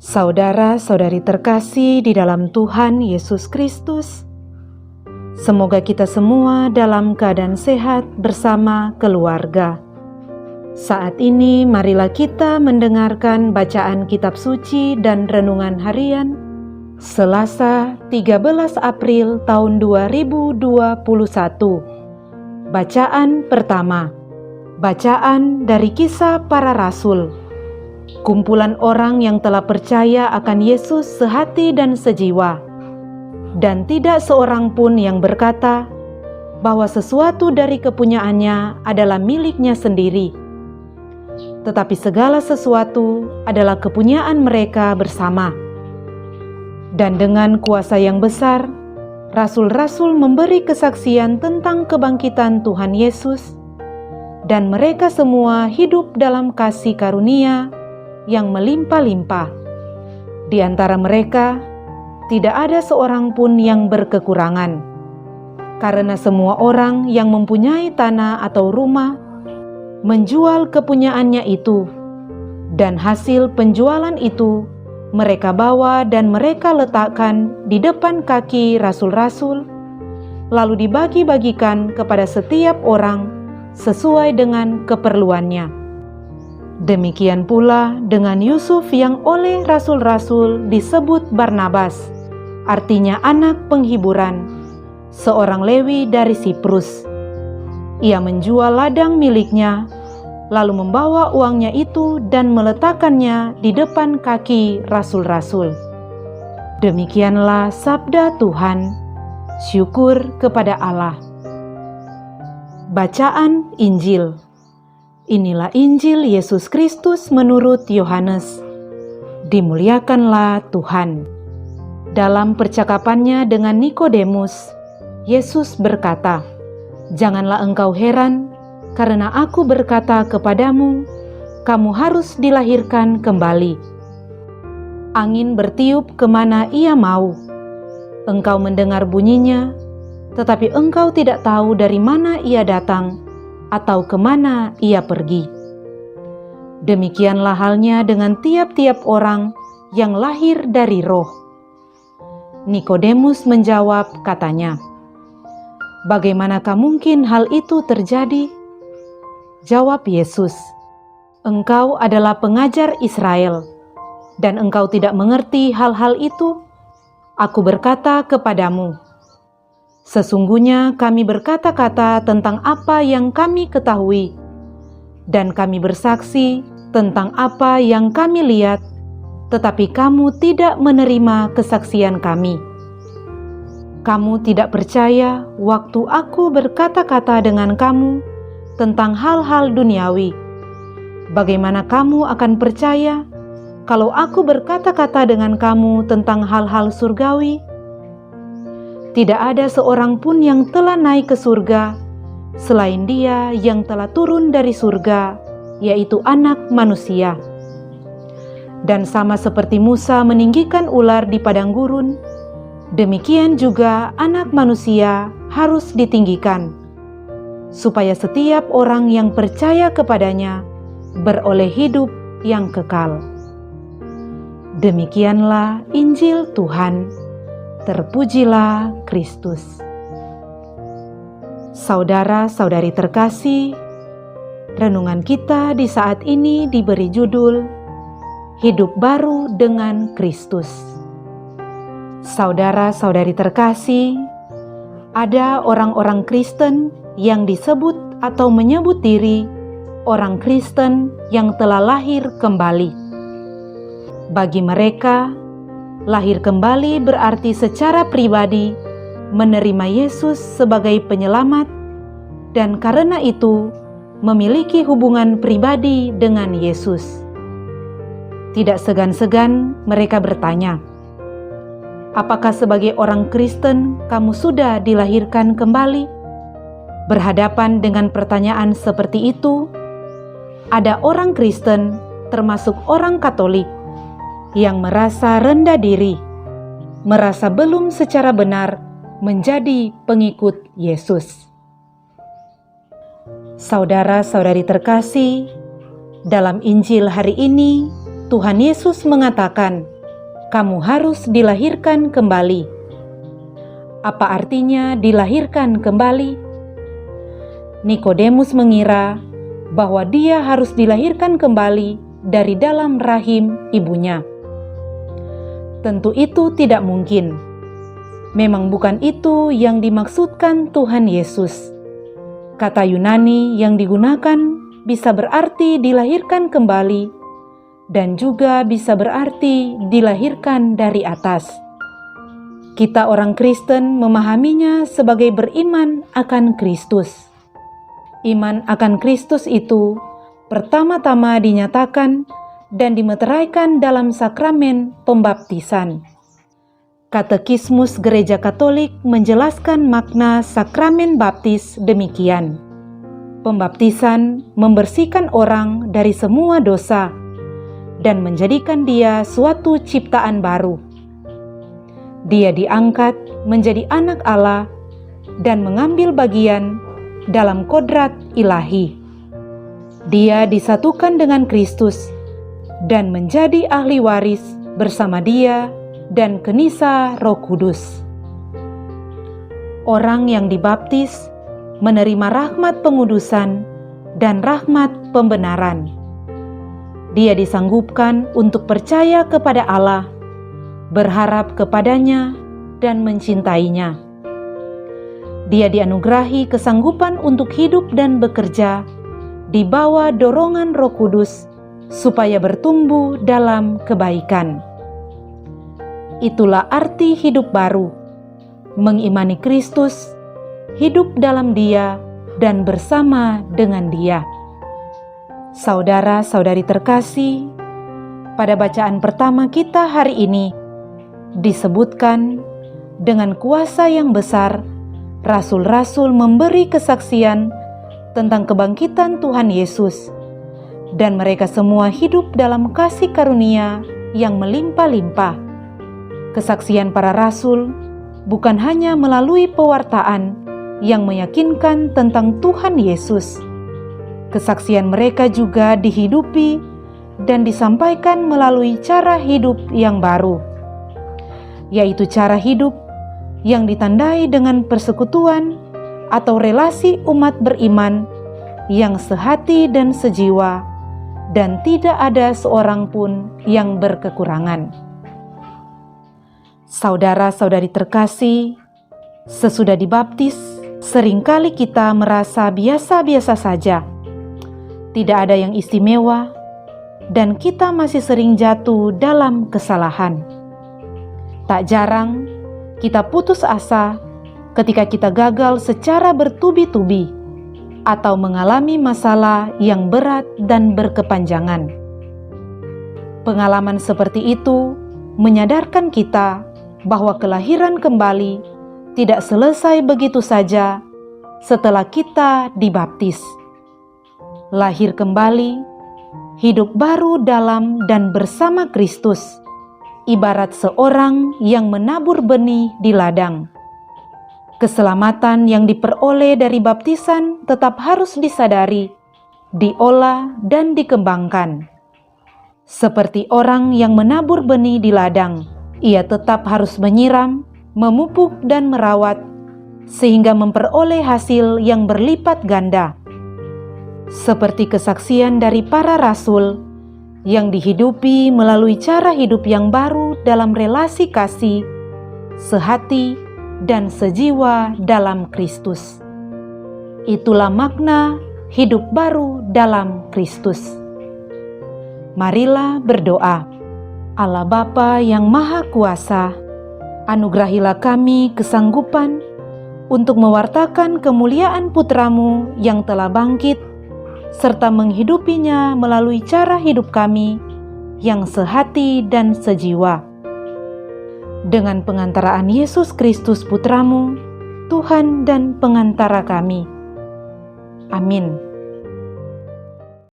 Saudara-saudari terkasih di dalam Tuhan Yesus Kristus, semoga kita semua dalam keadaan sehat bersama keluarga. Saat ini marilah kita mendengarkan bacaan kitab suci dan renungan harian Selasa 13 April tahun 2021. Bacaan pertama, bacaan dari Kisah Para Rasul. Kumpulan orang yang telah percaya akan Yesus sehati dan sejiwa, dan tidak seorang pun yang berkata bahwa sesuatu dari kepunyaannya adalah miliknya sendiri, tetapi segala sesuatu adalah kepunyaan mereka bersama. Dan dengan kuasa yang besar, rasul-rasul memberi kesaksian tentang kebangkitan Tuhan Yesus, dan mereka semua hidup dalam kasih karunia yang melimpah-limpah. Di antara mereka tidak ada seorang pun yang berkekurangan, karena semua orang yang mempunyai tanah atau rumah menjual kepunyaannya itu, dan hasil penjualan itu mereka bawa dan mereka letakkan di depan kaki rasul-rasul, lalu dibagi-bagikan kepada setiap orang sesuai dengan keperluannya. Demikian pula dengan Yusuf yang oleh rasul-rasul disebut Barnabas, artinya anak penghiburan, seorang Lewi dari Siprus. Ia menjual ladang miliknya, lalu membawa uangnya itu dan meletakkannya di depan kaki rasul-rasul. Demikianlah sabda Tuhan. Syukur kepada Allah. Bacaan Injil. Inilah Injil Yesus Kristus menurut Yohanes. Dimuliakanlah Tuhan. Dalam percakapannya dengan Nikodemus, Yesus berkata, "Janganlah engkau heran, karena aku berkata kepadamu, kamu harus dilahirkan kembali. Angin bertiup kemana ia mau. Engkau mendengar bunyinya, tetapi engkau tidak tahu dari mana ia datang atau kemana ia pergi. Demikianlah halnya dengan tiap-tiap orang yang lahir dari Roh." Nikodemus menjawab katanya, "Bagaimanakah mungkin hal itu terjadi?" Jawab Yesus, "Engkau adalah pengajar Israel, dan engkau tidak mengerti hal-hal itu? Aku berkata kepadamu, sesungguhnya kami berkata-kata tentang apa yang kami ketahui, dan kami bersaksi tentang apa yang kami lihat, tetapi kamu tidak menerima kesaksian kami. Kamu tidak percaya waktu aku berkata-kata dengan kamu tentang hal-hal duniawi. Bagaimana kamu akan percaya kalau aku berkata-kata dengan kamu tentang hal-hal surgawi? Tidak ada seorang pun yang telah naik ke surga selain Dia yang telah turun dari surga, yaitu Anak Manusia. Dan sama seperti Musa meninggikan ular di padang gurun, demikian juga Anak Manusia harus ditinggikan, supaya setiap orang yang percaya kepadanya beroleh hidup yang kekal." Demikianlah Injil Tuhan. Terpujilah Kristus. Saudara-saudari terkasih, renungan kita di saat ini diberi judul Hidup Baru dengan Kristus. Saudara-saudari terkasih, ada orang-orang Kristen yang disebut atau menyebut diri orang Kristen yang telah lahir kembali. Bagi mereka, lahir kembali berarti secara pribadi menerima Yesus sebagai penyelamat, dan karena itu memiliki hubungan pribadi dengan Yesus. Tidak segan-segan mereka bertanya, "Apakah sebagai orang Kristen kamu sudah dilahirkan kembali?" Berhadapan dengan pertanyaan seperti itu, ada orang Kristen, termasuk orang Katolik, yang merasa rendah diri, merasa belum secara benar menjadi pengikut Yesus. Saudara-saudari terkasih, dalam Injil hari ini Tuhan Yesus mengatakan kamu harus dilahirkan kembali. Apa artinya dilahirkan kembali? Nikodemus mengira bahwa dia harus dilahirkan kembali dari dalam rahim ibunya. Tentu itu tidak mungkin. Memang bukan itu yang dimaksudkan Tuhan Yesus. Kata Yunani yang digunakan bisa berarti dilahirkan kembali dan juga bisa berarti dilahirkan dari atas. Kita orang Kristen memahaminya sebagai beriman akan Kristus. Iman akan Kristus itu pertama-tama dinyatakan dan dimeteraikan dalam sakramen pembaptisan. Katekismus Gereja Katolik menjelaskan makna sakramen baptis demikian. Pembaptisan membersihkan orang dari semua dosa dan menjadikan dia suatu ciptaan baru. Dia diangkat menjadi anak Allah dan mengambil bagian dalam kodrat ilahi. Dia disatukan dengan Kristus dan menjadi ahli waris bersama Dia dan Kenisa Roh Kudus. Orang yang dibaptis menerima rahmat pengudusan dan rahmat pembenaran. Dia disanggupkan untuk percaya kepada Allah, berharap kepadanya, dan mencintainya. Dia dianugerahi kesanggupan untuk hidup dan bekerja di bawah dorongan Roh Kudus supaya bertumbuh dalam kebaikan. Itulah arti hidup baru, mengimani Kristus, hidup dalam Dia, dan bersama dengan Dia. Saudara-saudari terkasih, pada bacaan pertama kita hari ini disebutkan dengan kuasa yang besar, rasul-rasul memberi kesaksian tentang kebangkitan Tuhan Yesus, dan mereka semua hidup dalam kasih karunia yang melimpah-limpah. Kesaksian para rasul bukan hanya melalui pewartaan yang meyakinkan tentang Tuhan Yesus. Kesaksian mereka juga dihidupi dan disampaikan melalui cara hidup yang baru, yaitu cara hidup yang ditandai dengan persekutuan atau relasi umat beriman yang sehati dan sejiwa, dan tidak ada seorang pun yang berkekurangan. Saudara-saudari terkasih, sesudah dibaptis, seringkali kita merasa biasa-biasa saja. Tidak ada yang istimewa, dan kita masih sering jatuh dalam kesalahan. Tak jarang kita putus asa ketika kita gagal secara bertubi-tubi atau mengalami masalah yang berat dan berkepanjangan. Pengalaman seperti itu menyadarkan kita bahwa kelahiran kembali tidak selesai begitu saja setelah kita dibaptis. Lahir kembali, hidup baru dalam dan bersama Kristus, ibarat seorang yang menabur benih di ladang. Keselamatan yang diperoleh dari baptisan tetap harus disadari, diolah dan dikembangkan. Seperti orang yang menabur benih di ladang, ia tetap harus menyiram, memupuk dan merawat, sehingga memperoleh hasil yang berlipat ganda. Seperti kesaksian dari para rasul yang dihidupi melalui cara hidup yang baru dalam relasi kasih, sehati, dan sejiwa dalam Kristus. Itulah makna hidup baru dalam Kristus. Marilah berdoa. Allah Bapa yang Maha Kuasa, anugerahilah kami kesanggupan untuk mewartakan kemuliaan Putra-Mu yang telah bangkit, serta menghidupinya melalui cara hidup kami yang sehati dan sejiwa. Dengan pengantaraan Yesus Kristus Putra-Mu, Tuhan dan pengantara kami. Amin.